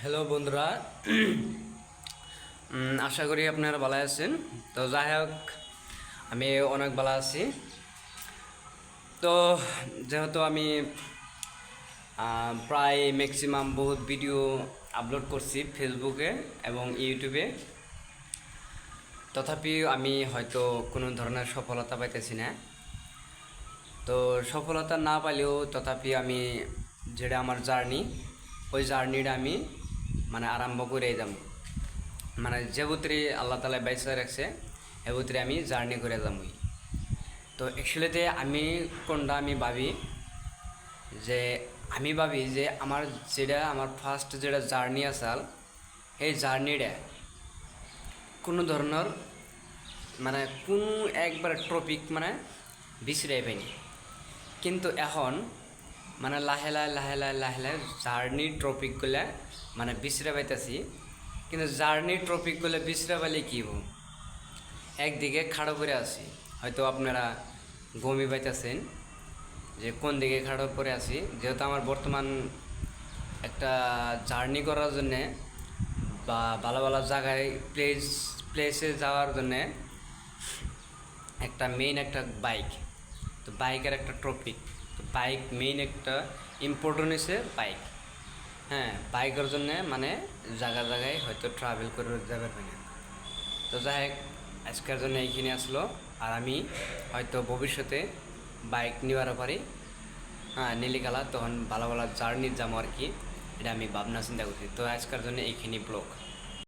Hello বন্ধুরা, আশা করি আপনারা ভালো আছেন। তো যাই হোক, আমি অনেক ভালো আছি। তো যেহেতু আমি প্রায় ম্যাক্সিমাম বহুত ভিডিও আপলোড করছি ফেসবুকে এবং ইউটিউবে, তথাপি আমি হয়তো কোনো ধরনের সফলতা পাইতেছি না। তো সফলতা না পাইলেও তথাপি আমি যেটা আমার জার্নি, ওই জার্নিটা আমি আরম্ভ করে যাব। যে বুতরি আল্লাহ তালা বাইসা রাখছে এ বুতরি আমি জার্নি করে যাবই। তো অ্যাকচুয়ালিতে আমি ভাবি যে আমার ফার্স্ট যেটা জার্নি আসাল, এই জার্নিটা কোনো ধরনের কোনো একবার টপিক বিছড়াই পাইনি। কিন্তু এখন লাহে লাহে জার্নির টপিকগুলা বিছড়ে পাইতেছি। কিন্তু জার্নির টপিকগুলো বিছড়ে পাইলে কী হব, একদিকে খাড়ো করে আছি। হয়তো আপনারা গমি পাইতেছেন যে কোন দিকে খাড়ো করে আছি। যেহেতু আমার বর্তমান একটা জার্নি করার জন্যে বা ভালো ভালো জায়গায় প্লেসে যাওয়ার জন্যে একটা বাইক, তো বাইকের একটা টপিক, তো বাইক মেইন একটা ইম্পর্টেন্ট হচ্ছে বাইক। হ্যাঁ, বাইকের জন্যে জায়গায় জায়গায় হয়তো ট্রাভেল করে যাবে না। তো যাই হোক, আজকের জন্য এইখানে আসলো। আর আমি হয়তো ভবিষ্যতে বাইক নেওয়ারও পারি। হ্যাঁ, নীলিকালা তখন ভালো ভালো জার্নির যাবো আর কি, এটা আমি ভাবনা চিন্তা করছি। তো আজকের জন্য এইখানে ব্লগ।